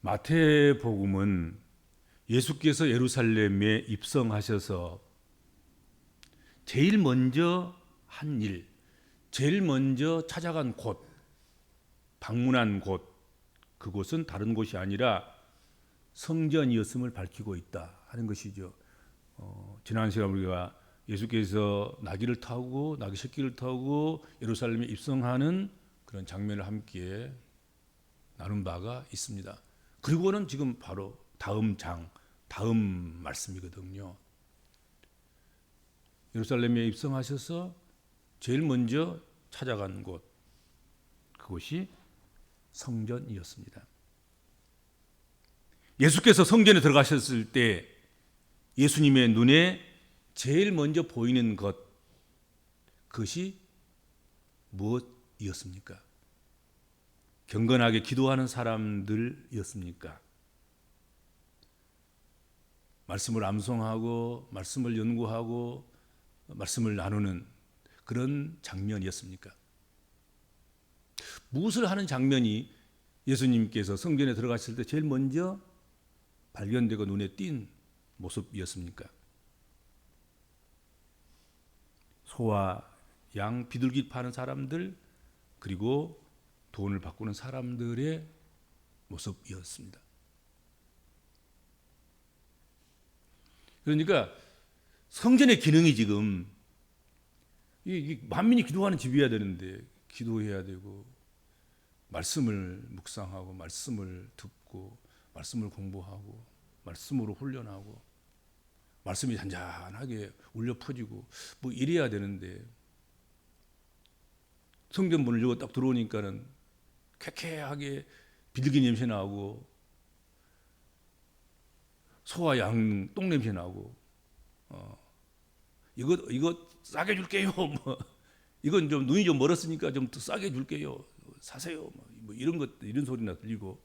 마태복음은 예수께서 예루살렘에 입성하셔서 제일 먼저 한 일, 제일 먼저 찾아간 곳, 방문한 곳, 그곳은 다른 곳이 아니라 성전이었음을 밝히고 있다 하는 것이죠. 지난 시간 우리가 예수께서 나귀를 타고 나귀 새끼를 타고 예루살렘에 입성하는 그런 장면을 함께 나눈 바가 있습니다. 그리고는 지금 바로 다음 말씀이거든요. 예루살렘에 입성하셔서 제일 먼저 찾아간 곳, 그곳이 성전이었습니다. 예수께서 성전에 들어가셨을 때 예수님의 눈에 제일 먼저 보이는 것, 그것이 무엇이었습니까? 경건하게 기도하는 사람들이었습니까? 말씀을 암송하고 말씀을 연구하고 말씀을 나누는 그런 장면이었습니까? 무엇을 하는 장면이 예수님께서 성전에 들어가실 때 제일 먼저 발견되고 눈에 띈 모습이었습니까? 소와 양 비둘기 파는 사람들, 그리고 돈을 바꾸는 사람들의 모습이었습니다. 그러니까 성전의 기능이 지금 만민이 기도하는 집이어야 되는데 기도해야 되고 말씀을 묵상하고 말씀을 듣고 말씀을 공부하고 말씀으로 훈련하고 말씀이 잔잔하게 울려 퍼지고 뭐 이래야 되는데 성전 문을 열고 딱 들어오니까는 쾌쾌하게 비둘기 냄새 나고 소와 양 똥 냄새 나고 이거 싸게 줄게요. 뭐 이건 좀 눈이 좀 멀었으니까 좀 더 싸게 줄게요. 사세요. 뭐 이런 것 이런 소리나 들리고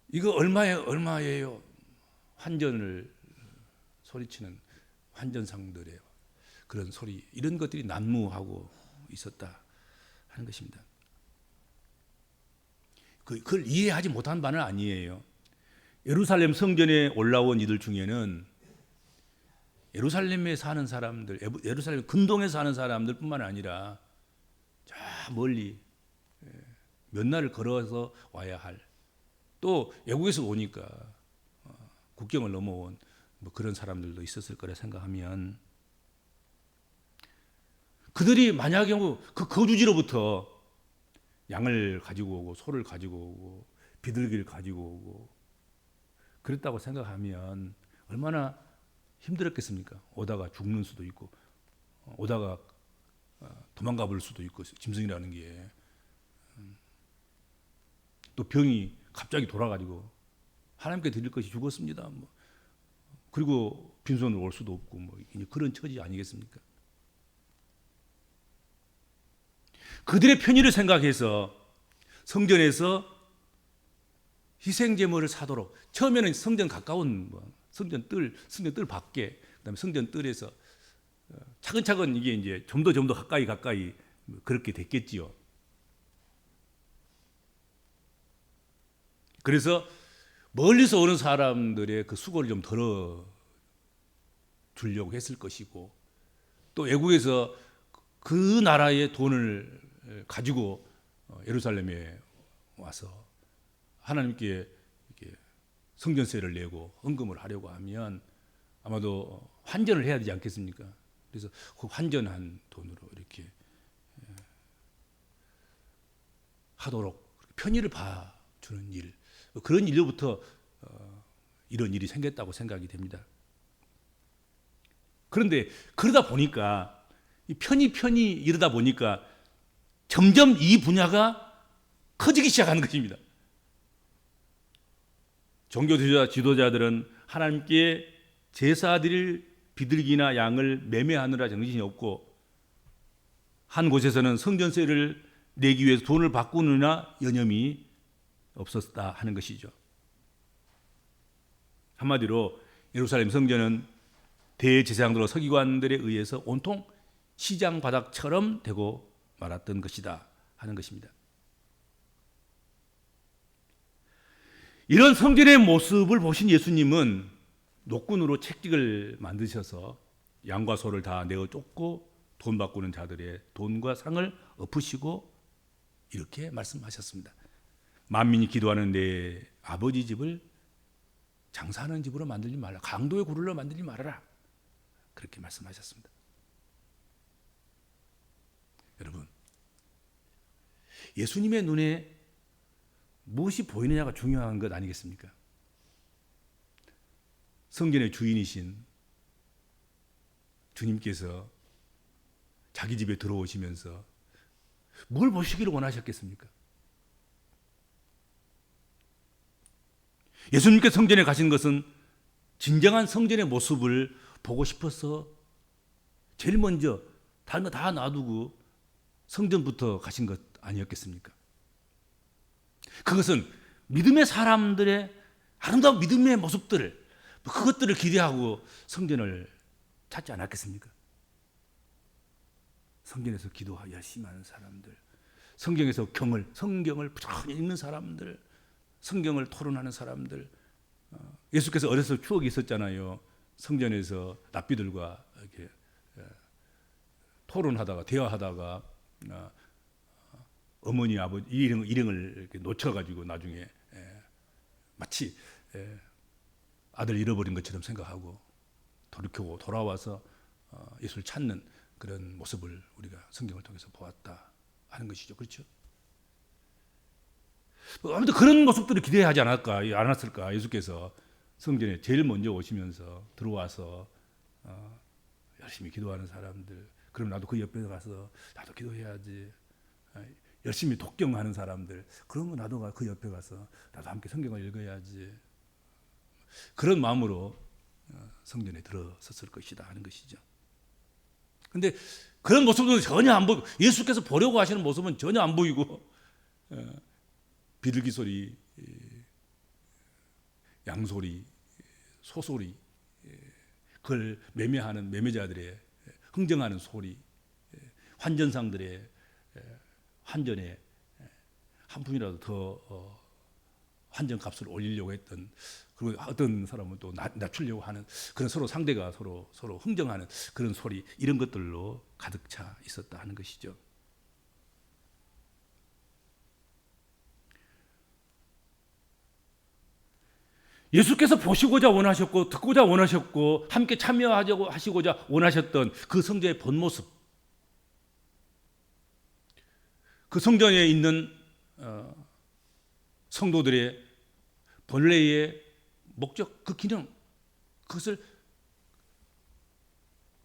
이거 얼마예요? 환전을 소리치는 환전상들의 그런 소리, 이런 것들이 난무하고 있었다 하는 것입니다. 그걸 이해하지 못한 바는 아니에요. 예루살렘 성전에 올라온 이들 중에는 예루살렘에 사는 사람들, 예루살렘 근동에 사는 사람들뿐만 아니라 저 멀리 몇 날을 걸어서 와야 할, 또 외국에서 오니까 국경을 넘어온 뭐 그런 사람들도 있었을 거라 생각하면, 그들이 만약에 그 거주지로부터 양을 가지고 오고 소를 가지고 오고 비둘기를 가지고 오고 그랬다고 생각하면 얼마나 힘들었겠습니까? 오다가 죽는 수도 있고 오다가 도망가 볼 수도 있고, 짐승이라는 게 또 병이 갑자기 돌아가지고 하나님께 드릴 것이 죽었습니다. 뭐 그리고 빈손으로 올 수도 없고 뭐 그런 처지 아니겠습니까? 그들의 편의를 생각해서 성전에서 희생 제물을 사도록, 처음에는 성전 가까운 성전 뜰 밖에, 그다음에 성전 뜰에서 차근차근 이게 이제 좀 더 가까이 그렇게 됐겠지요. 그래서 멀리서 오는 사람들의 그 수고를 좀 덜어 주려고 했을 것이고, 또 외국에서 그 나라의 돈을 가지고 예루살렘에 와서 하나님께 이렇게 성전세를 내고 헌금을 하려고 하면 아마도 환전을 해야 되지 않겠습니까? 그래서 그 환전한 돈으로 이렇게 하도록 편의를 봐주는 일, 그런 일로부터 이런 일이 생겼다고 생각이 됩니다. 그런데 그러다 보니까 편히 이러다 보니까 점점 이 분야가 커지기 시작하는 것입니다. 종교 지도자들은 하나님께 제사 드릴 비둘기나 양을 매매하느라 정신이 없고, 한 곳에서는 성전세를 내기 위해서 돈을 바꾸느냐 여념이 없었다 하는 것이죠. 한마디로 예루살렘 성전은 대제사장들과 서기관들에 의해서 온통 시장 바닥처럼 되고 말았던 것이다 하는 것입니다. 이런 성전의 모습을 보신 예수님은 노끈으로 채찍을 만드셔서 양과 소를 다 내어 쫓고 돈 바꾸는 자들의 돈과 상을 엎으시고 이렇게 말씀하셨습니다. 만민이 기도하는 내 아버지 집을 장사하는 집으로 만들지 말라. 강도의 굴로 만들지 말아라. 그렇게 말씀하셨습니다. 여러분, 예수님의 눈에 무엇이 보이느냐가 중요한 것 아니겠습니까? 성전의 주인이신 주님께서 자기 집에 들어오시면서 뭘 보시기를 원하셨겠습니까? 예수님께 성전에 가신 것은 진정한 성전의 모습을 보고 싶어서 제일 먼저 다른 거 다 놔두고 성전부터 가신 것 아니었겠습니까? 그것은 믿음의 사람들의 아름다운 믿음의 모습들을 그것들을 기대하고 성전을 찾지 않았겠습니까? 성전에서 기도하고 열심히 하는 사람들, 성경에서 성경을 부지런히 읽는 사람들, 성경을 토론하는 사람들. 예수께서 어렸을 때 추억이 있었잖아요. 성전에서 랍비들과 이렇게 토론하다가 대화하다가 어머니 아버지 일행을 이렇게 놓쳐가지고 나중에 마치 아들 잃어버린 것처럼 생각하고 돌이켜고 돌아와서 예수를 찾는 그런 모습을 우리가 성경을 통해서 보았다 하는 것이죠. 그렇죠? 아무튼 그런 모습들을 기대하지 않았을까? 예수께서 성전에 제일 먼저 오시면서 들어와서 열심히 기도하는 사람들, 그럼 나도 그 옆에 가서 나도 기도해야지. 열심히 독경하는 사람들, 그러면 나도 그 옆에 가서 나도 함께 성경을 읽어야지. 그런 마음으로 성전에 들어섰을 것이다 하는 것이죠. 그런데 그런 모습은 전혀 안 보이고, 예수께서 보려고 하시는 모습은 전혀 안 보이고, 비둘기 소리, 양소리, 소소리, 그걸 매매하는 매매자들의 흥정하는 소리, 환전상들의 환전에 한 푼이라도 더 환전값을 올리려고 했던, 그리고 어떤 사람은 또 낮추려고 하는 그런 상대가 서로 흥정하는 그런 소리, 이런 것들로 가득 차 있었다 하는 것이죠. 예수께서 보시고자 원하셨고 듣고자 원하셨고 함께 참여하자고 하시고자 원하셨던 그 성전의 본 모습, 그 성전에 있는 성도들의 본래의 목적, 그 기능, 그것을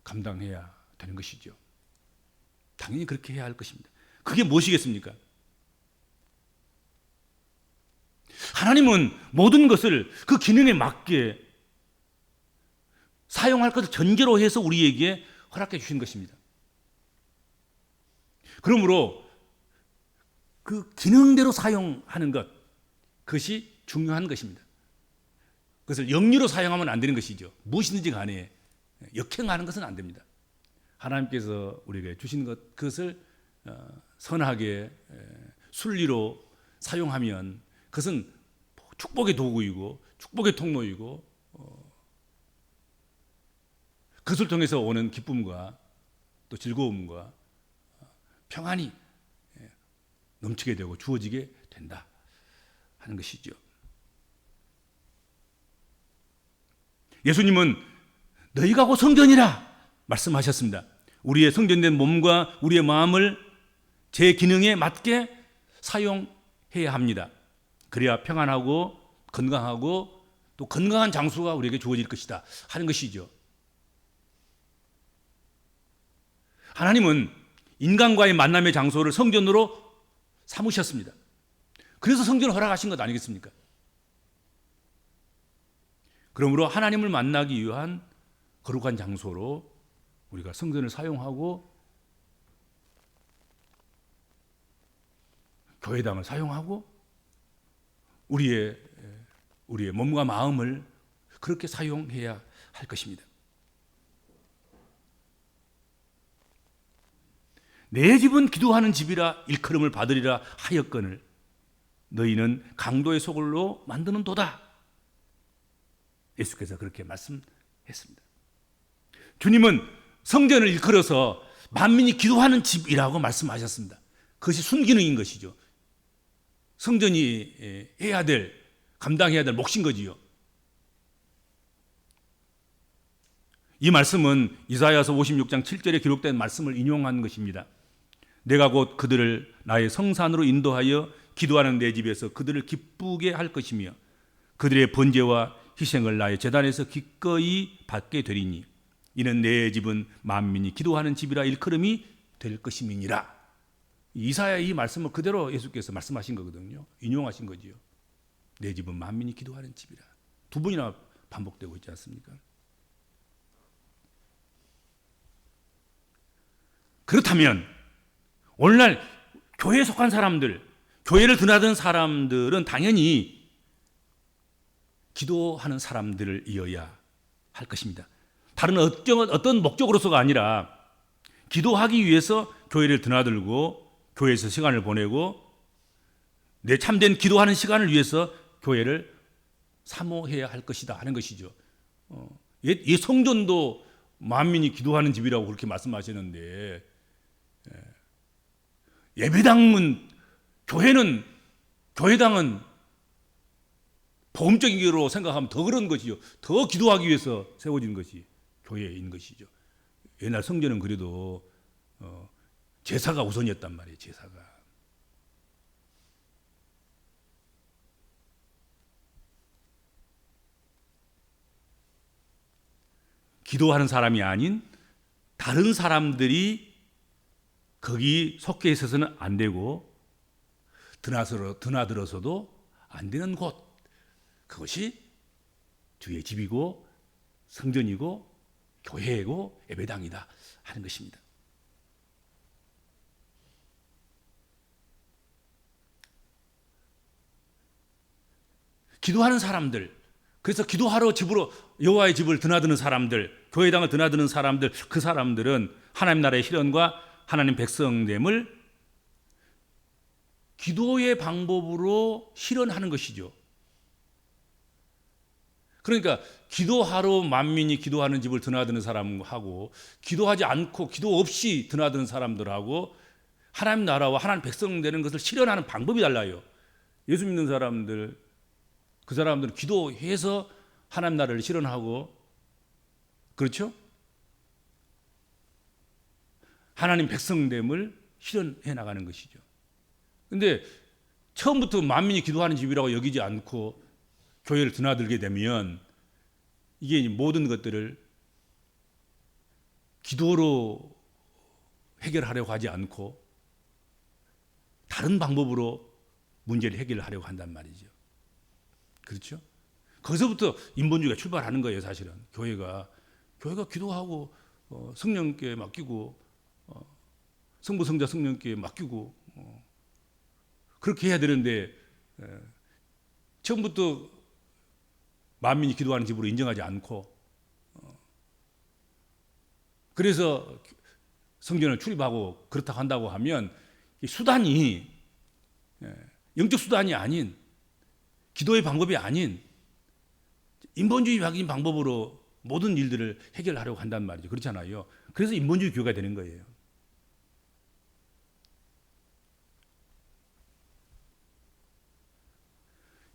감당해야 되는 것이죠. 당연히 그렇게 해야 할 것입니다. 그게 무엇이겠습니까? 하나님은 모든 것을 그 기능에 맞게 사용할 것을 전제로 해서 우리에게 허락해 주신 것입니다. 그러므로 그 기능대로 사용하는 것, 그것이 중요한 것입니다. 그것을 영리로 사용하면 안 되는 것이죠. 무엇이든지 간에 역행하는 것은 안 됩니다. 하나님께서 우리에게 주신 것, 그것을 선하게 순리로 사용하면 그것은 축복의 도구이고 축복의 통로이고 그것을 통해서 오는 기쁨과 또 즐거움과 평안이 넘치게 되고 주어지게 된다 하는 것이죠. 예수님은 너희가 곧 성전이라 말씀하셨습니다. 우리의 성전된 몸과 우리의 마음을 제 기능에 맞게 사용해야 합니다. 그래야 평안하고 건강하고 또 건강한 장수가 우리에게 주어질 것이다 하는 것이죠. 하나님은 인간과의 만남의 장소를 성전으로 삼으셨습니다. 그래서 성전을 허락하신 것 아니겠습니까? 그러므로 하나님을 만나기 위한 거룩한 장소로 우리가 성전을 사용하고 교회당을 사용하고 우리의 몸과 마음을 그렇게 사용해야 할 것입니다. 내 집은 기도하는 집이라 일컬음을 받으리라 하였거늘 너희는 강도의 소굴로 만드는도다. 예수께서 그렇게 말씀했습니다. 주님은 성전을 일컬어서 만민이 기도하는 집이라고 말씀하셨습니다. 그것이 순기능인 것이죠. 성전이 해야 될, 감당해야 될 몫인 거지요. 이 말씀은 이사야서 56장 7절에 기록된 말씀을 인용한 것입니다. 내가 곧 그들을 나의 성산으로 인도하여 기도하는 내 집에서 그들을 기쁘게 할 것이며 그들의 번제와 희생을 나의 제단에서 기꺼이 받게 되리니 이는 내 집은 만민이 기도하는 집이라 일컬음이 될 것임이니라. 이사야의 이 말씀을 그대로 예수께서 말씀하신 거거든요. 인용하신 거지요. 내 집은 만민이 기도하는 집이라. 두 번이나 반복되고 있지 않습니까? 그렇다면 오늘날 교회에 속한 사람들, 교회를 드나든 사람들은 당연히 기도하는 사람들이어야 할 것입니다. 다른 어떤 목적으로서가 아니라 기도하기 위해서 교회를 드나들고 교회에서 시간을 보내고 내 참된 기도하는 시간을 위해서 교회를 사모해야 할 것이다 하는 것이죠. 이 성전도 만민이 기도하는 집이라고 그렇게 말씀하시는데 예배당은 교회당은 복음적인 거로 생각하면 더 그런 것이죠. 더 기도하기 위해서 세워진 것이 교회인 것이죠. 옛날 성전은 그래도 제사가 우선이었단 말이에요. 제사가. 기도하는 사람이 아닌 다른 사람들이 거기 속해 있어서는 안 되고 드나들어서도 안 되는 곳, 그것이 주의 집이고 성전이고 교회이고 예배당이다 하는 것입니다. 기도하는 사람들, 그래서 기도하러 집으로 여호와의 집을 드나드는 사람들, 교회당을 드나드는 사람들, 그 사람들은 하나님 나라의 실현과 하나님 백성됨을 기도의 방법으로 실현하는 것이죠. 그러니까 기도하러 만민이 기도하는 집을 드나드는 사람하고 기도하지 않고 기도 없이 드나드는 사람들하고 하나님 나라와 하나님 백성 되는 것을 실현하는 방법이 달라요. 예수 믿는 사람들, 그 사람들은 기도해서 하나님 나라를 실현하고, 그렇죠? 하나님 백성됨을 실현해 나가는 것이죠. 그런데 처음부터 만민이 기도하는 집이라고 여기지 않고 교회를 드나들게 되면 이게 모든 것들을 기도로 해결하려고 하지 않고 다른 방법으로 문제를 해결하려고 한단 말이죠. 그렇죠? 거기서부터 인본주의가 출발하는 거예요. 사실은 교회가 기도하고 성령께 맡기고 성부 성자 성령께 맡기고 그렇게 해야 되는데 처음부터 만민이 기도하는 집으로 인정하지 않고 그래서 성전을 출입하고 그렇다고 한다고 하면 이 수단이 영적 수단이 아닌 기도의 방법이 아닌 인본주의적인 방법으로 모든 일들을 해결하려고 한단 말이죠. 그렇잖아요. 그래서 인본주의 교회가 되는 거예요.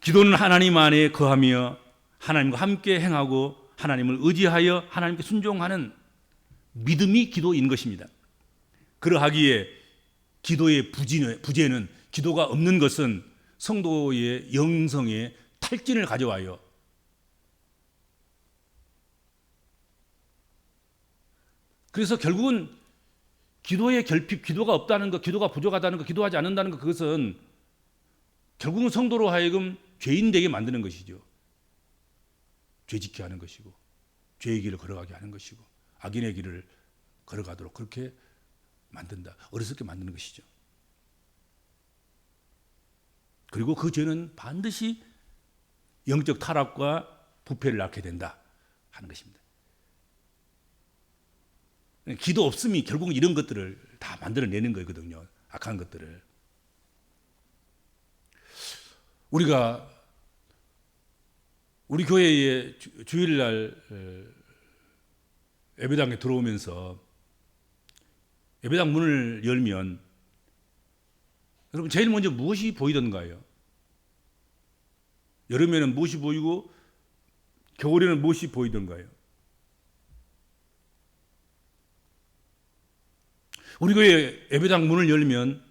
기도는 하나님 안에 거하며 하나님과 함께 행하고 하나님을 의지하여 하나님께 순종하는 믿음이 기도인 것입니다. 그러하기에 기도의 부재는 기도가 없는 것은 성도의 영성에 탈진을 가져와요. 그래서 결국은 기도의 결핍, 기도가 없다는 것, 기도가 부족하다는 것, 기도하지 않는다는 것, 그것은 결국은 성도로 하여금 죄인 되게 만드는 것이죠. 죄짓게 하는 것이고 죄의 길을 걸어가게 하는 것이고 악인의 길을 걸어가도록 그렇게 만든다. 어리석게 만드는 것이죠. 그리고 그 죄는 반드시 영적 타락과 부패를 낳게 된다 하는 것입니다. 기도 없음이 결국은 이런 것들을 다 만들어내는 거거든요. 악한 것들을. 우리가 우리 교회에 주일날 예배당에 들어오면서 예배당 문을 열면 여러분 제일 먼저 무엇이 보이던가요? 여름에는 무엇이 보이고 겨울에는 무엇이 보이던가요? 우리 교회 예배당 문을 열면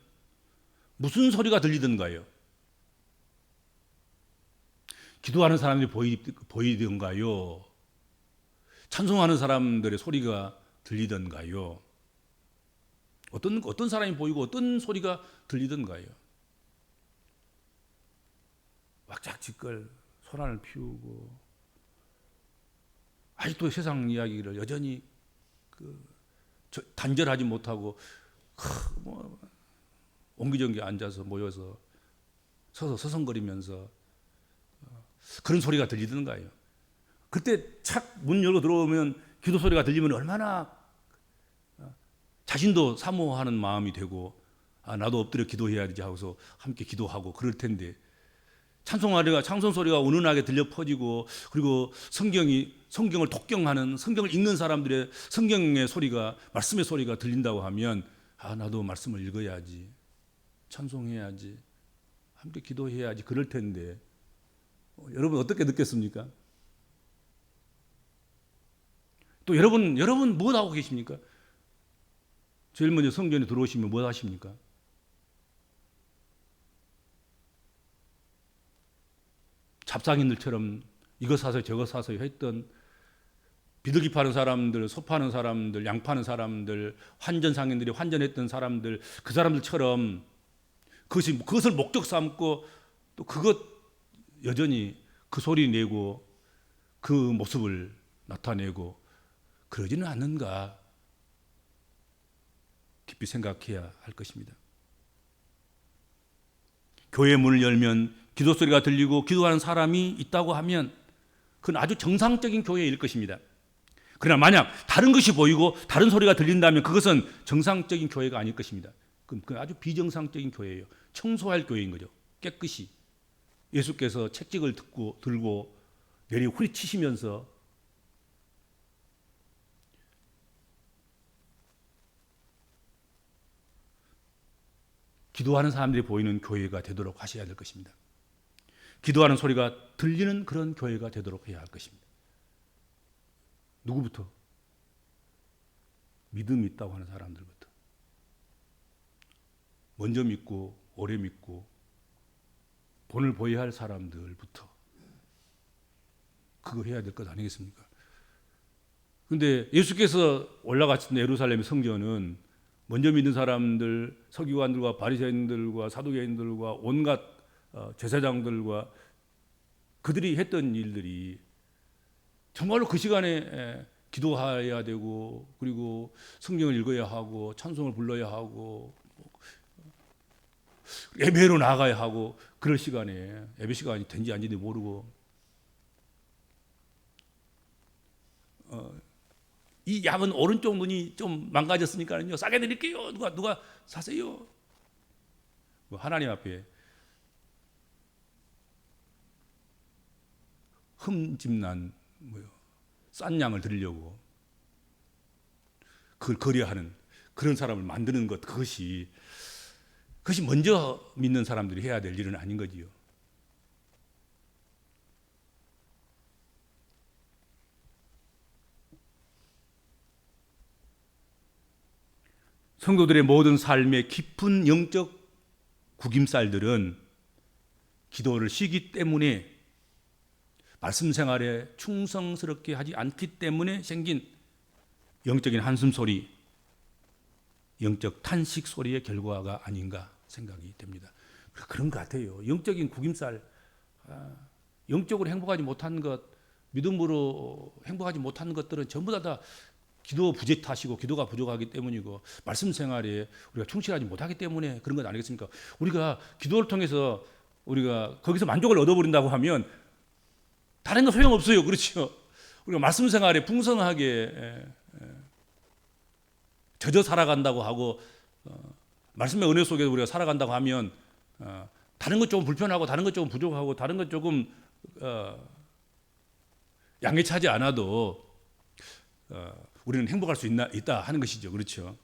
무슨 소리가 들리던가요? 기도하는 사람들이 보이던가요? 찬송하는 사람들의 소리가 들리던가요? 어떤 사람이 보이고 어떤 소리가 들리던가요? 왁작지껄 소란을 피우고 아직도 세상 이야기를 여전히 단절하지 못하고 옹기종기 앉아서 모여서 서서 서성거리면서 그런 소리가 들리던가요? 그때 착 문 열고 들어오면 기도 소리가 들리면 얼마나 자신도 사모하는 마음이 되고 나도 엎드려 기도해야 되지 하고서 함께 기도하고 그럴 텐데 찬송 소리가 은은하게 들려 퍼지고 그리고 성경을 독경하는 성경을 읽는 사람들의 성경의 소리가 말씀의 소리가 들린다고 하면 나도 말씀을 읽어야지 찬송해야지 함께 기도해야지 그럴 텐데 여러분 어떻게 느꼈습니까? 또 여러분 뭐 하고 계십니까? 제일 먼저 성전에 들어오시면 뭐 하십니까? 잡상인들처럼 이거 사서 저거 사서 했던 비둘기 파는 사람들, 소 파는 사람들, 양 파는 사람들, 환전상인들이 환전했던 사람들 그 사람들처럼 그것을 목적 삼고 또 그것 여전히 그 소리 내고 그 모습을 나타내고 그러지는 않는가 깊이 생각해야 할 것입니다. 교회 문을 열면 기도 소리가 들리고 기도하는 사람이 있다고 하면 그건 아주 정상적인 교회일 것입니다. 그러나 만약 다른 것이 보이고 다른 소리가 들린다면 그것은 정상적인 교회가 아닐 것입니다. 그건 아주 비정상적인 교회예요. 청소할 교회인 거죠. 깨끗이 예수께서 채찍을 들고 내리 후리치시면서 기도하는 사람들이 보이는 교회가 되도록 하셔야 될 것입니다. 기도하는 소리가 들리는 그런 교회가 되도록 해야 할 것입니다. 누구부터? 믿음이 있다고 하는 사람들부터. 먼저 믿고 오래 믿고 본을 보여야 할 사람들부터 그거 해야 될 것 아니겠습니까? 그런데 예수께서 올라가신 예루살렘의 성전은 먼저 믿는 사람들, 서기관들과 바리새인들과 사두개인들과 온갖 제사장들과 그들이 했던 일들이 정말로 그 시간에 기도해야 되고 그리고 성경을 읽어야 하고 찬송을 불러야 하고 예배로 나가야 하고 그럴 시간에 예배 시간이 된지 아닌지 모르고 이 양은 오른쪽 눈이 좀 망가졌으니까요 싸게 드릴게요. 누가 사세요. 하나님 앞에 흠집난 싼 양을 드리려고 그걸 거래하는 그런 사람을 만드는 것 그것이 먼저 믿는 사람들이 해야 될 일은 아닌 거지요. 성도들의 모든 삶의 깊은 영적 구김살들은 기도를 쉬기 때문에 말씀 생활에 충성스럽게 하지 않기 때문에 생긴 영적인 한숨 소리, 영적 탄식 소리의 결과가 아닌가 생각이 됩니다. 그런 것 같아요. 영적인 구김살, 영적으로 행복하지 못한 것, 믿음으로 행복하지 못한 것들은 전부 다 기도 부재 탓이고 기도가 부족하기 때문이고 말씀 생활에 우리가 충실하지 못하기 때문에 그런 것 아니겠습니까? 우리가 기도를 통해서 우리가 거기서 만족을 얻어버린다고 하면 다른 거 소용없어요. 그렇죠? 우리가 말씀 생활에 풍성하게 젖어 살아간다고 하고 말씀의 은혜 속에 우리가 살아간다고 하면 다른 것 조금 불편하고 다른 것 조금 부족하고 다른 것 조금 양해차지 않아도 우리는 행복할 수 있다 하는 것이죠. 그렇죠?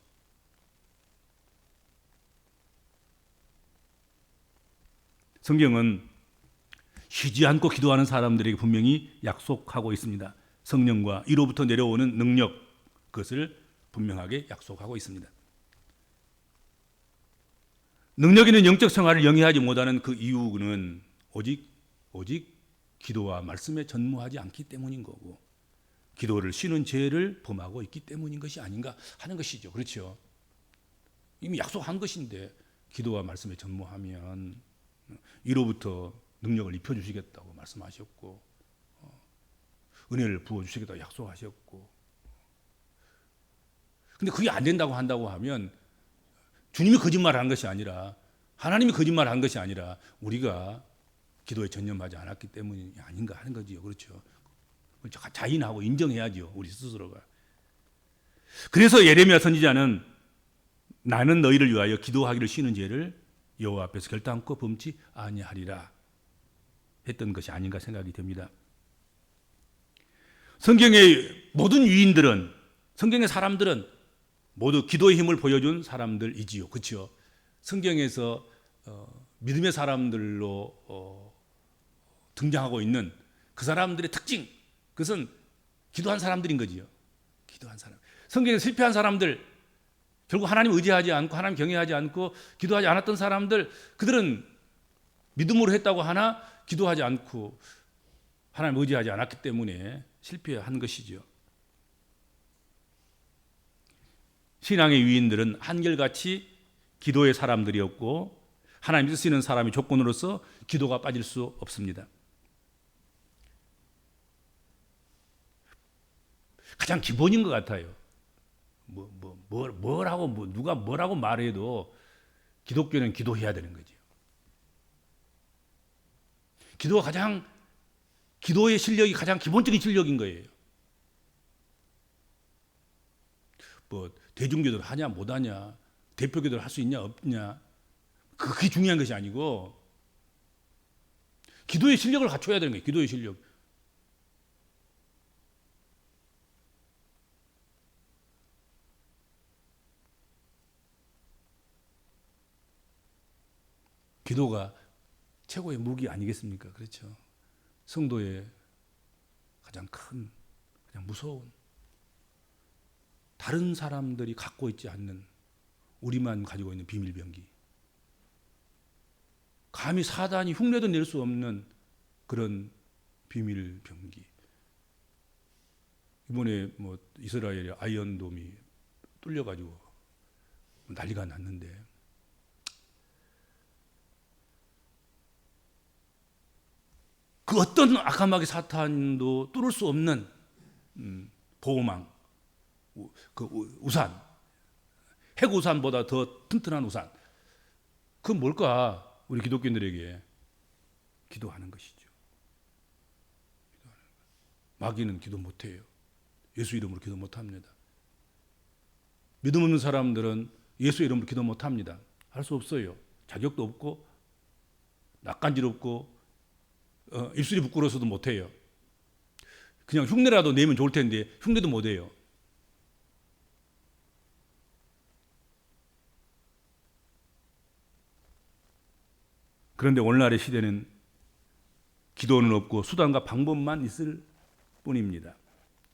성경은 쉬지 않고 기도하는 사람들에게 분명히 약속하고 있습니다. 성령과 이로부터 내려오는 능력, 그것을 분명하게 약속하고 있습니다. 능력 있는 영적 생활을 영위하지 못하는 그 이유는 오직 기도와 말씀에 전무하지 않기 때문인 거고, 기도를 쉬는 죄를 범하고 있기 때문인 것이 아닌가 하는 것이죠. 그렇죠? 이미 약속한 것인데 기도와 말씀에 전무하면 이로부터 능력을 입혀주시겠다고 말씀하셨고, 은혜를 부어주시겠다고 약속하셨고, 근데 그게 안 된다고 한다고 하면 주님이 거짓말한 것이 아니라, 하나님이 거짓말한 것이 아니라 우리가 기도에 전념하지 않았기 때문이 아닌가 하는 거지요. 그렇죠? 자인하고 인정해야죠, 우리 스스로가. 그래서 예레미야 선지자는 나는 너희를 위하여 기도하기를 쉬는 죄를 여호와 앞에서 결단코 범치 아니하리라 했던 것이 아닌가 생각이 됩니다. 성경의 모든 유인들은, 성경의 사람들은 모두 기도의 힘을 보여준 사람들이지요. 그렇죠? 성경에서 믿음의 사람들로 등장하고 있는 그 사람들의 특징, 그것은 기도한 사람들인 거지요. 기도한 사람. 성경에 실패한 사람들, 결국 하나님 의지하지 않고 하나님 경외하지 않고 기도하지 않았던 사람들, 그들은 믿음으로 했다고 하나 기도하지 않고 하나님 의지하지 않았기 때문에 실패한 것이죠. 신앙의 위인들은 한결같이 기도의 사람들이었고, 하나님 쓰시는 사람의 조건으로서 기도가 빠질 수 없습니다. 가장 기본인 것 같아요. 누가 뭐라고 말해도 기독교는 기도해야 되는 거죠. 기도의 실력이 가장 기본적인 실력인 거예요. 대중기도를 하냐 못하냐, 대표기도를 할 수 있냐 없냐, 그게 중요한 것이 아니고 기도의 실력을 갖춰야 되는 거예요. 기도의 실력. 기도가 최고의 무기 아니겠습니까? 그렇죠? 성도의 가장 큰, 가장 무서운, 다른 사람들이 갖고 있지 않는, 우리만 가지고 있는 비밀병기, 감히 사단이 흉내도 낼 수 없는 그런 비밀병기. 이번에 이스라엘의 아이언돔이 뚫려가지고 난리가 났는데, 그 어떤 악함하게 사탄도 뚫을 수 없는 보호망, 그 우산, 핵우산보다 더 튼튼한 우산, 그건 뭘까? 우리 기독교인들에게 기도하는 것이죠. 마귀는 기도 못해요. 예수 이름으로 기도 못합니다. 믿음 없는 사람들은 예수 이름으로 기도 못합니다. 할 수 없어요. 자격도 없고 낯간지럽고 입술이 부끄러워서도 못해요. 그냥 흉내라도 내면 좋을 텐데 흉내도 못해요. 그런데 오늘날의 시대는 기도는 없고 수단과 방법만 있을 뿐입니다.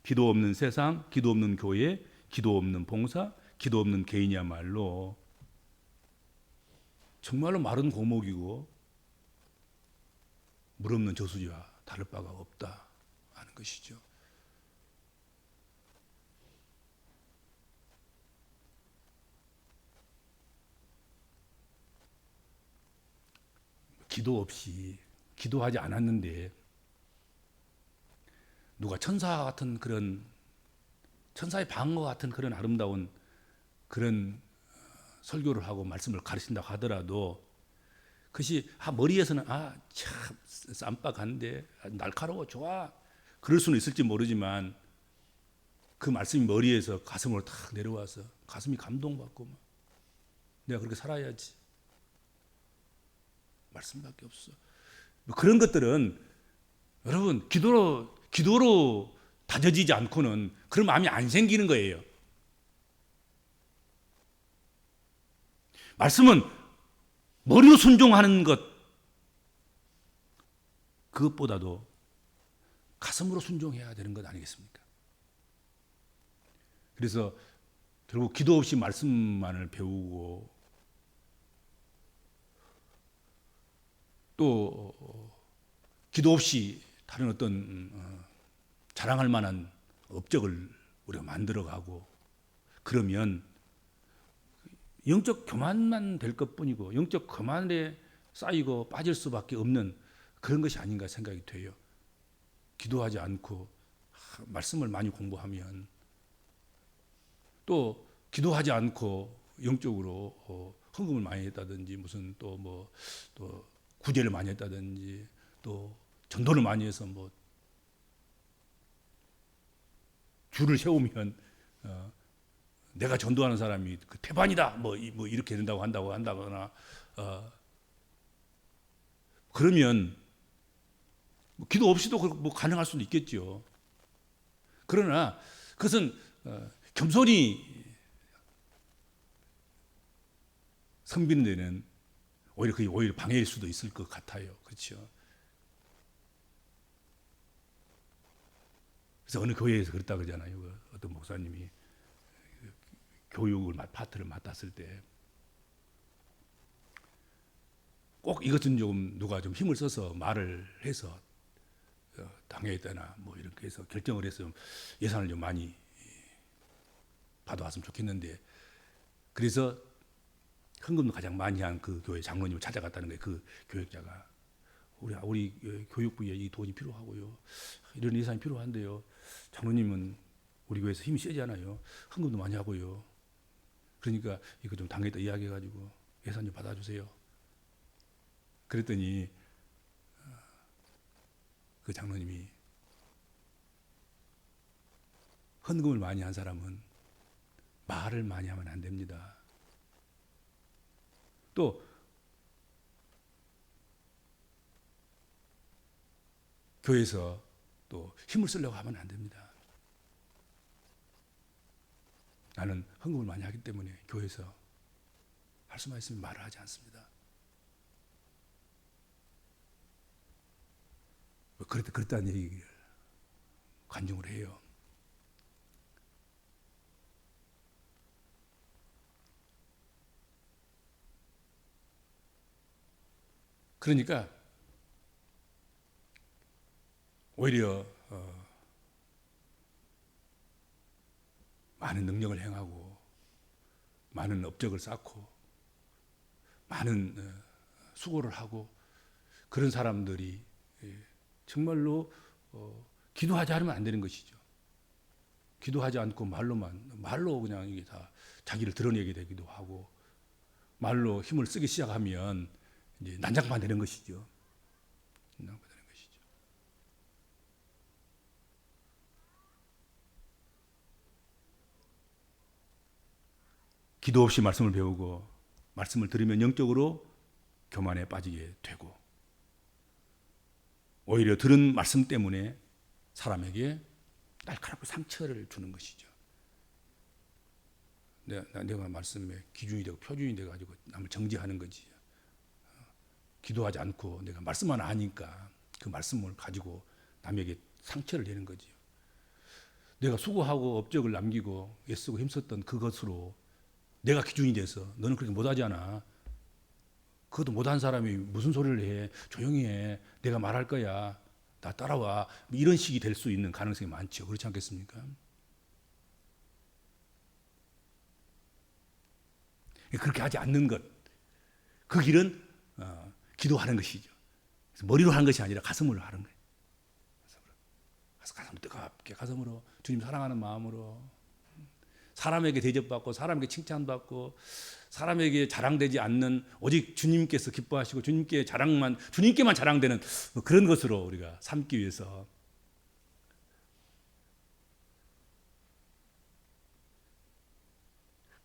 기도 없는 세상, 기도 없는 교회, 기도 없는 봉사, 기도 없는 개인이야말로 정말로 마른 고목이고 물 없는 저수지와 다를 바가 없다 하는 것이죠. 기도 없이, 기도하지 않았는데 누가 천사 같은 그런, 천사의 방어 같은 그런 아름다운 그런 설교를 하고 말씀을 가르친다고 하더라도 그것이 머리에서는 참 쌈박한데 날카로워 좋아, 그럴 수는 있을지 모르지만 그 말씀이 머리에서 가슴으로 탁 내려와서 가슴이 감동받고 내가 그렇게 살아야지. 말씀밖에 없어. 뭐 그런 것들은 여러분 기도로 다져지지 않고는 그런 마음이 안 생기는 거예요. 말씀은 머리로 순종하는 것, 그것보다도 가슴으로 순종해야 되는 것 아니겠습니까? 그래서 결국 기도 없이 말씀만을 배우고 또 기도 없이 다른 어떤 자랑할 만한 업적을 우리가 만들어가고 그러면 영적 교만만 될 것뿐이고 영적 교만에 쌓이고 빠질 수밖에 없는 그런 것이 아닌가 생각이 돼요. 기도하지 않고 말씀을 많이 공부하면 또 기도하지 않고 영적으로 헌금을 많이 했다든지 무슨 또 구제를 많이 했다든지 또 전도를 많이 해서 뭐 줄을 세우면 내가 전도하는 사람이 그 태반이다 뭐 이렇게 된다고 한다거나 그러면 뭐 기도 없이도 뭐 가능할 수도 있겠죠. 그러나 그것은 겸손히 섬기는 데는 오히려 방해일 수도 있을 것 같아요. 그렇죠. 그래서 어느 교회에서 그랬다 그러잖아요. 어떤 목사님이 교육을 파트를 맡았을 때 꼭 이것은 좀 누가 좀 힘을 써서 말을 해서 당회에다나 뭐 이렇게 해서 결정을 해서 예산을 좀 많이 받아왔으면 좋겠는데 그래서 헌금을 가장 많이 한 그 교회 장로님을 찾아갔다는 거예요. 그 교육자가 우리 교육부에 이 돈이 필요하고요. 이런 예산이 필요한데요. 장로님은 우리 교회에서 힘이 세잖아요. 헌금도 많이 하고요. 그러니까 이거 좀 당에다 이야기해가지고 예산 좀 받아주세요. 그랬더니 그 장로님이 헌금을 많이 한 사람은 말을 많이 하면 안 됩니다. 또 교회에서 또 힘을 쓰려고 하면 안 됩니다. 나는 헌금을 많이 하기 때문에 교회에서 할 수만 있으면 말을 하지 않습니다. 그랬다는 얘기를 간증을 해요. 그러니까 오히려 많은 능력을 행하고 많은 업적을 쌓고 많은 수고를 하고 그런 사람들이 정말로 기도하지 않으면 안 되는 것이죠. 기도하지 않고 말로 그냥 이게 다 자기를 드러내게 되기도 하고 말로 힘을 쓰기 시작하면 이제 난장판 되는 것이죠. 난장판 되는 것이죠. 기도 없이 말씀을 배우고 말씀을 들으면 영적으로 교만에 빠지게 되고 오히려 들은 말씀 때문에 사람에게 날카롭게 상처를 주는 것이죠. 내가 말씀에 기준이 되고 표준이 돼가지고 남을 정죄하는 거지. 기도하지 않고 내가 말씀만 아니까 그 말씀을 가지고 남에게 상처를 내는 거지요. 내가 수고하고 업적을 남기고 애쓰고 힘썼던 그것으로 내가 기준이 돼서 너는 그렇게 못하잖아. 그것도 못한 사람이 무슨 소리를 해. 조용히 해. 내가 말할 거야. 나 따라와. 이런 식이 될 수 있는 가능성이 많죠. 그렇지 않겠습니까? 그렇게 하지 않는 것. 그 길은 기도하는 것이죠. 머리로 하는 것이 아니라 가슴으로 하는 거예요. 가슴으로 뜨겁게 가슴으로 주님 사랑하는 마음으로 사람에게 대접받고 사람에게 칭찬받고 사람에게 자랑되지 않는 오직 주님께서 기뻐하시고 주님께만 자랑되는 그런 것으로 우리가 삼기 위해서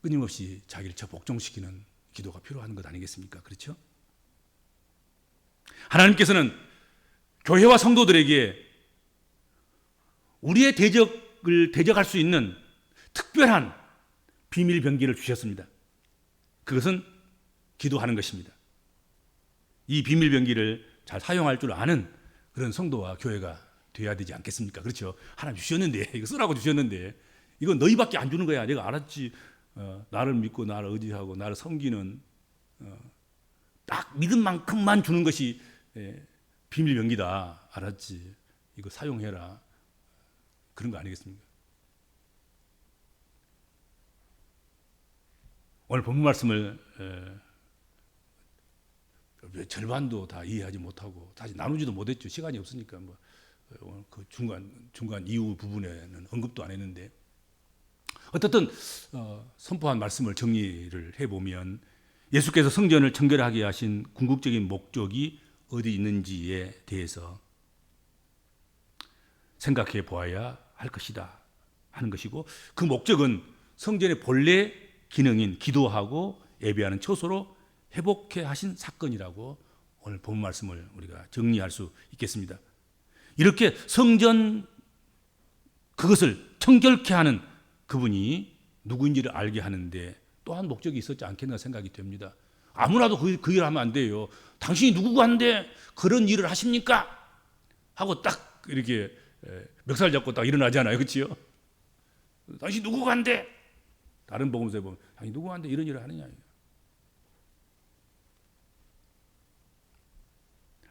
끊임없이 자기를 복종시키는 기도가 필요한 것 아니겠습니까? 그렇죠? 하나님께서는 교회와 성도들에게 우리의 대적을 대적할 수 있는 특별한 비밀 병기를 주셨습니다. 그것은 기도하는 것입니다. 이 비밀 병기를 잘 사용할 줄 아는 그런 성도와 교회가 되어야 되지 않겠습니까? 그렇죠? 하나님 주셨는데, 이거 쓰라고 주셨는데, 이거 너희밖에 안 주는 거야. 내가 알았지. 나를 믿고 나를 의지하고 나를 섬기는 딱 믿은 만큼만 주는 것이 비밀 병기다. 알았지. 이거 사용해라. 그런 거 아니겠습니까? 오늘 본문 말씀을 절반도 다 이해하지 못하고 다시 나누지도 못했죠. 시간이 없으니까 그 중간 이후 부분에는 언급도 안 했는데, 어떻든 선포한 말씀을 정리를 해보면 예수께서 성전을 청결하게 하신 궁극적인 목적이 어디 있는지에 대해서 생각해 보아야 할 것이다 하는 것이고, 그 목적은 성전의 본래 기능인 기도하고 예배하는 처소로 회복해 하신 사건이라고 오늘 본 말씀을 우리가 정리할 수 있겠습니다. 이렇게 성전 그것을 청결케 하는 그분이 누구인지를 알게 하는데 또한 목적이 있었지 않겠나 생각이 됩니다. 아무나도 그 일을 하면 안 돼요. 당신이 누구고 한데 그런 일을 하십니까? 하고 딱 이렇게 멱살 잡고 딱 일어나잖아요. 그렇죠? 당신 누구고 한데, 다른 복음서에 보면 당신 누구고 한데 이런 일을 하느냐.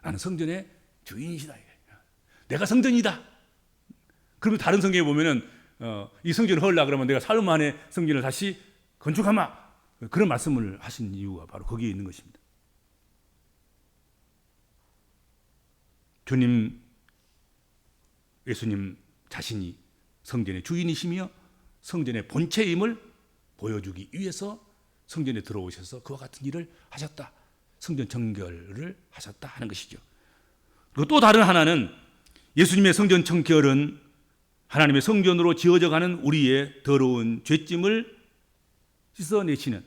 나는 성전의 주인이시다. 내가 성전이다. 그러면 다른 성경에 보면은 이 성전을 헐라 그러면 내가 사흘 만에 성전을 다시 건축하마. 그런 말씀을 하신 이유가 바로 거기에 있는 것입니다. 예수님 자신이 성전의 주인이시며 성전의 본체임을 보여주기 위해서 성전에 들어오셔서 그와 같은 일을 하셨다. 성전 청결을 하셨다 하는 것이죠. 그리고 또 다른 하나는 예수님의 성전 청결은 하나님의 성전으로 지어져 가는 우리의 더러운 죄짐을 씻어내시는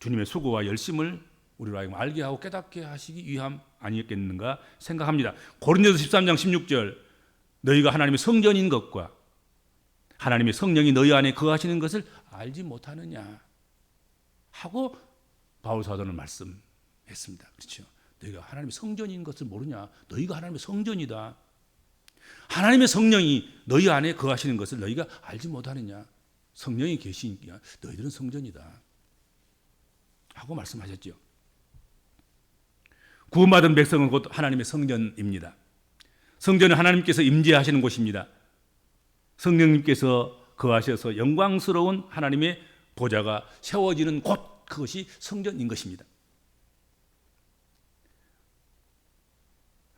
주님의 수고와 열심을 우리로 하여금 알게 하고 깨닫게 하시기 위함 아니었겠는가 생각합니다. 고린도서 13장 16절, 너희가 하나님의 성전인 것과 하나님의 성령이 너희 안에 거하시는 것을 알지 못하느냐 하고 바울 사도는 말씀했습니다. 그렇죠? 너희가 하나님의 성전인 것을 모르냐? 너희가 하나님의 성전이다. 하나님의 성령이 너희 안에 거하시는 것을 너희가 알지 못하느냐? 성령이 계시니까 너희들은 성전이다 하고 말씀하셨죠. 구원받은 백성은 곧 하나님의 성전입니다. 성전은 하나님께서 임재하시는 곳입니다. 성령님께서 거하셔서 영광스러운 하나님의 보좌가 세워지는 곳, 그것이 성전인 것입니다.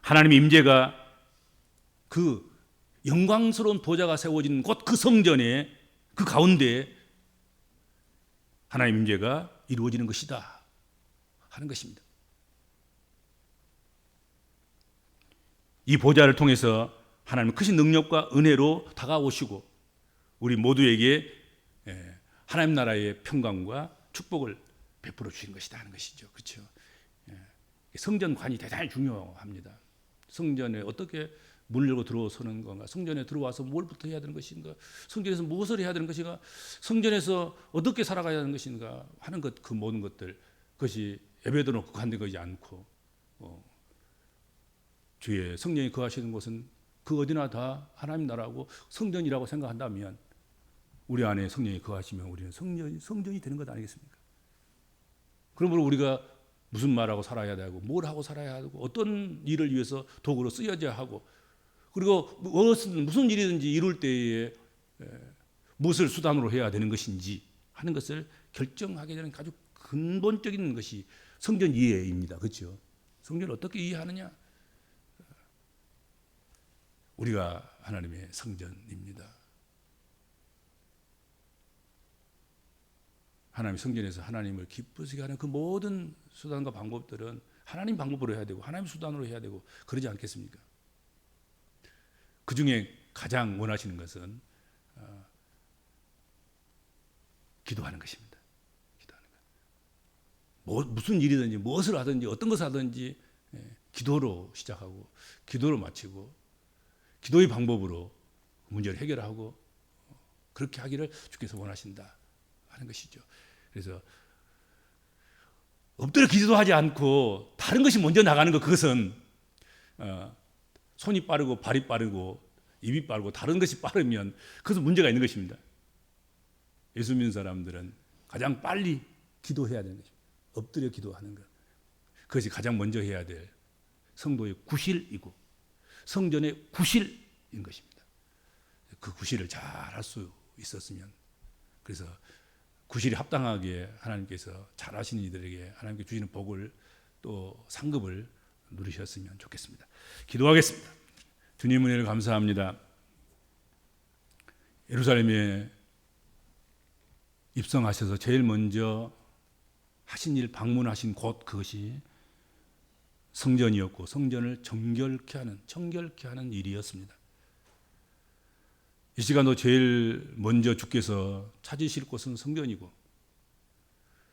하나님의 임재가 그 영광스러운 보좌가 세워진 곳, 그 성전에, 그 가운데 하나님의 임재가 이루어지는 것이다 하는 것입니다. 이 보좌를 통해서 하나님의 크신 능력과 은혜로 다가오시고 우리 모두에게 하나님 나라의 평강과 축복을 베풀어 주신 것이다 하는 것이죠. 그렇죠? 성전관이 대단히 중요합니다. 성전에 어떻게 문을 열고 들어서는 건가? 성전에 들어와서 뭘부터 해야 되는 것인가? 성전에서 무엇을 해야 되는 것인가? 성전에서 어떻게 살아가야 하는 것인가? 하는 것, 그 모든 것들, 그것이 예배도 놓고 간되지 않고 주의 성령이 거하시는 곳은 그 어디나 다 하나님 나라고 성전이라고 생각한다면 우리 안에 성령이 거하시면 우리는 성전이 되는 것 아니겠습니까? 그러므로 우리가 무슨 말하고 살아야 되고 뭘 하고 살아야 하고 어떤 일을 위해서 도구로 쓰여져야 하고 그리고 무슨 일이든지 이룰 때에 무엇을 수단으로 해야 되는 것인지 하는 것을 결정하게 되는 아주 근본적인 것이 성전 이해입니다. 그렇죠? 성전을 어떻게 이해하느냐? 우리가 하나님의 성전입니다. 하나님의 성전에서 하나님을 기쁘시게 하는 그 모든 수단과 방법들은 하나님 방법으로 해야 되고 하나님 수단으로 해야 되고 그러지 않겠습니까? 그 중에 가장 원하시는 것은 기도하는 것입니다. 기도하는 것. 무슨 일이든지 무엇을 하든지 어떤 것을 하든지 기도로 시작하고 기도로 마치고 기도의 방법으로 문제를 해결하고 그렇게 하기를 주께서 원하신다 하는 것이죠. 그래서 엎드려 기도하지 않고 다른 것이 먼저 나가는 것, 그것은 손이 빠르고 발이 빠르고 입이 빠르고 다른 것이 빠르면 그것은 문제가 있는 것입니다. 예수 믿는 사람들은 가장 빨리 기도해야 되는 것입니다. 엎드려 기도하는 것, 그것이 가장 먼저 해야 될 성도의 구실이고 성전의 구실인 것입니다. 그 구실을 잘 할 수 있었으면, 그래서 구실이 합당하게 하나님께서 잘 하시는 이들에게 하나님께 주시는 복을 또 상급을 누리셨으면 좋겠습니다. 기도하겠습니다. 주님 은혜를 감사합니다. 예루살렘에 입성하셔서 제일 먼저 하신 일, 방문하신 곳, 그것이 성전이었고 성전을 정결케 하는 일이었습니다. 이 시간도 제일 먼저 주께서 찾으실 곳은 성전이고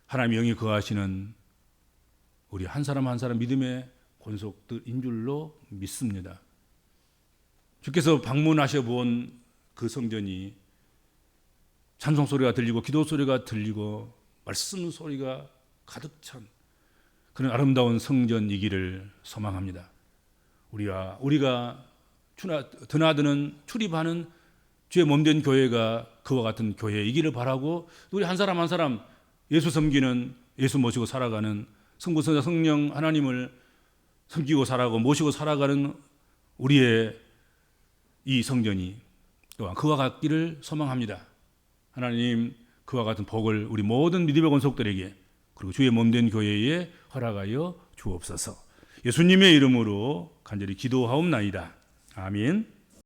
하나님의 영이 거하시는 우리 한 사람 한 사람 믿음의 권속들인 줄로 믿습니다. 주께서 방문하셔 본 그 성전이 찬송 소리가 들리고 기도 소리가 들리고 말씀 소리가 가득 찬 그런 아름다운 성전이기를 소망합니다. 우리가 드나드는 출입하는 주의 몸된 교회가 그와 같은 교회이기를 바라고, 우리 한 사람 한 사람 예수 섬기는, 예수 모시고 살아가는 성부 성자 성령 하나님을 섬기고 살아가고 모시고 살아가는 우리의 이 성전이 또한 그와 같기를 소망합니다. 하나님, 그와 같은 복을 우리 모든 믿음의 권속들에게 그리고 주의 몸된 교회에 허락하여 주옵소서. 예수님의 이름으로 간절히 기도하옵나이다. 아멘.